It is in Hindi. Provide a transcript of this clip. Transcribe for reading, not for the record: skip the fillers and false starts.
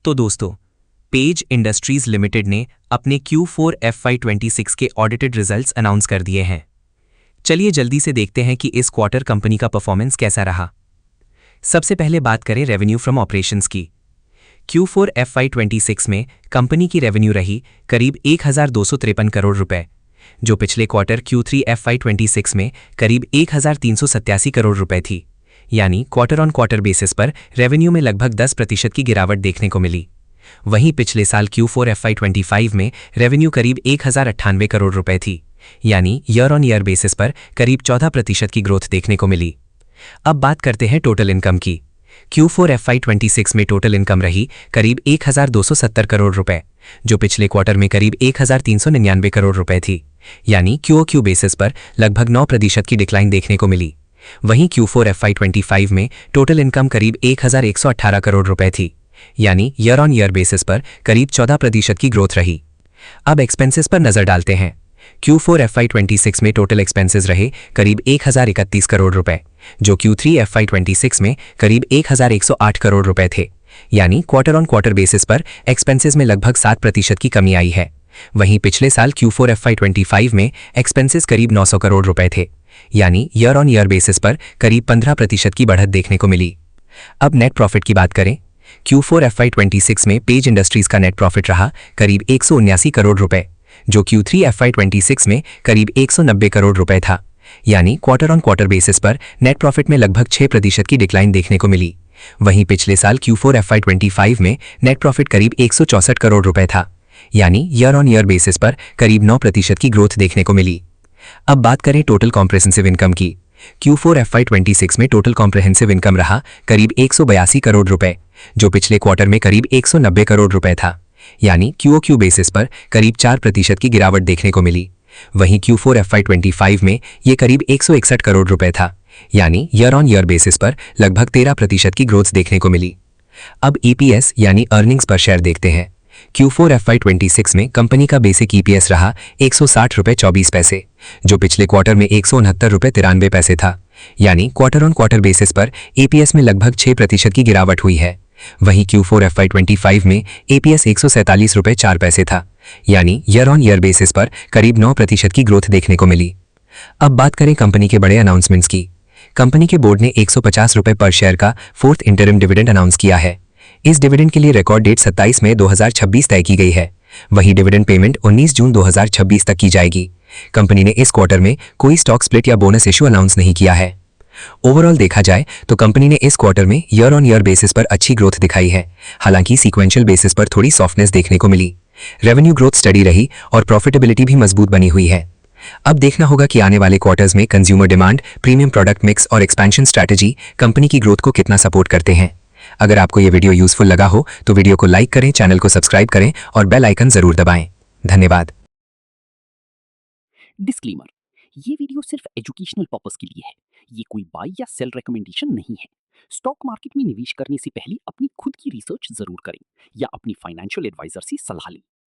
तो दोस्तों, पेज इंडस्ट्रीज लिमिटेड ने अपने Q4 FY26 के ऑडिटेड रिजल्ट्स अनाउंस कर दिए हैं। चलिए जल्दी से देखते हैं कि इस क्वार्टर कंपनी का परफॉर्मेंस कैसा रहा। सबसे पहले बात करें रेवेन्यू फ्रॉम ऑपरेशंस की। Q4 FY26 में कंपनी की रेवेन्यू रही करीब 1253 करोड़ रुपए, जो पिछले क्वार्टर Q3 FY26 में करीब 1387 करोड़ रुपए थी। यानी क्वार्टर ऑन क्वार्टर बेसिस पर रेवेन्यू में लगभग 10% की गिरावट देखने को मिली। वहीं पिछले साल Q4 FY25 में रेवेन्यू करीब 1098 करोड़ रुपए थी, यानी ईयर ऑन ईयर बेसिस पर करीब 14% की ग्रोथ देखने को मिली। अब बात करते हैं टोटल इनकम की। Q4 FY26 में टोटल इनकम रही करीब 1270 करोड़ रुपए, जो पिछले क्वार्टर में करीब 1399 करोड़ रुपए थी, यानी QOQ बेसिस पर लगभग 9% की डिक्लाइन देखने को मिली। वहीं Q4 FY25 में टोटल इनकम करीब 1118 करोड़ रुपए थी, यानी ईयर ऑन ईयर बेसिस पर करीब 14% की ग्रोथ रही। अब एक्सपेंसेस पर नजर डालते हैं। Q4 FY26 में टोटल एक्सपेंसेस रहे करीब 1031 करोड़ रुपए, जो Q3 FY26 में करीब 1108 करोड़ रुपए थे, यानी क्वार्टर ऑन क्वार्टर बेसिस पर एक्सपेंसेस में लगभग 7% की कमी आई है। वहीं पिछले साल Q4 FY25 में एक्सपेंसेस करीब 900 करोड़ रुपए थे, यानी ईयर ऑन ईयर बेसिस पर करीब 15% की बढ़त देखने को मिली। अब नेट प्रॉफिट की बात करें। Q4 FY26 में पेज इंडस्ट्रीज का नेट प्रॉफिट रहा करीब 179 करोड़ रुपए, जो Q3 FY26 में करीब 190 करोड़ रुपए था, यानी क्वार्टर ऑन क्वार्टर बेसिस पर नेट प्रॉफिट में लगभग 6% की डिक्लाइन देखने को मिली। वहीं पिछले साल Q4 FY25 में नेट प्रॉफिट करीब 164 करोड़ रुपए था, यानी ईयर ऑन ईयर बेसिस पर करीब 9% की ग्रोथ देखने को मिली। अब बात करें टोटल कॉम्प्रिहेंसिव इनकम की। Q4 FY26 में टोटल कॉम्प्रिहेंसिव इनकम रहा करीब 182 करोड़ रुपए, जो पिछले क्वार्टर में करीब 190 करोड़ रुपए था, यानी QOQ बेसिस पर करीब 4% की गिरावट देखने को मिली। वहीं Q4 FY25 में ये करीब 161 करोड़ रुपए था, यानी ईयर ऑन ईयर बेसिस पर लगभग 13% की ग्रोथ देखने को मिली। अब EPS यानी अर्निंग्स पर शेयर देखते हैं। Q4 FY26 में कंपनी का बेसिक EPS रहा 160 रुपए 24 पैसे, जो पिछले क्वार्टर में 169 रुपए 93 पैसे था, यानी क्वार्टर ऑन क्वार्टर बेसिस पर EPS में लगभग 6% की गिरावट हुई है। वहीं Q4 FY25 में EPS 147 रुपए 4 पैसे था, यानी ईयर ऑन ईयर बेसिस पर करीब 9% की ग्रोथ देखने को मिली। अब बात करें कंपनी के बड़े अनाउंसमेंट्स की। कंपनी के बोर्ड ने 150 रुपए पर शेयर का 4th इंटरिम डिविडेंड अनाउंस किया है। इस डिविडेंड के लिए रिकॉर्ड डेट 27 मई 2026 तय की गई है। वहीं डिविडेंड पेमेंट 19 जून 2026 तक की जाएगी। कंपनी ने इस क्वार्टर में कोई स्टॉक स्प्लिट या बोनस इशू अनाउंस नहीं किया है। ओवरऑल देखा जाए तो कंपनी ने इस क्वार्टर में ईयर ऑन ईयर बेसिस पर अच्छी ग्रोथ दिखाई है, हालांकि सीक्वेंशियल बेसिस पर थोड़ी सॉफ्टनेस देखने को मिली। रेवेन्यू ग्रोथ स्टडी रही और प्रॉफिटेबिलिटी भी मजबूत बनी हुई है। अब देखना होगा कि आने वाले क्वार्टर्स में consumer demand, premium product mix और एक्सपेंशन स्ट्रैटेजी कंपनी की ग्रोथ को कितना सपोर्ट करते हैं। अगर आपको यह वीडियो यूजफुल लगा हो तो वीडियो को लाइक करें, चैनल को सब्सक्राइब करें और बेल आइकन जरूर दबाएं। धन्यवाद। डिस्क्लेमर, ये वीडियो सिर्फ एजुकेशनल पर्पस के लिए है। ये कोई बाय या सेल रिकमेंडेशन नहीं है। स्टॉक मार्केट में निवेश करने से पहले अपनी खुद की रिसर्च जरूर करें या अपनी फाइनेंशियल एडवाइजर से सलाह लें।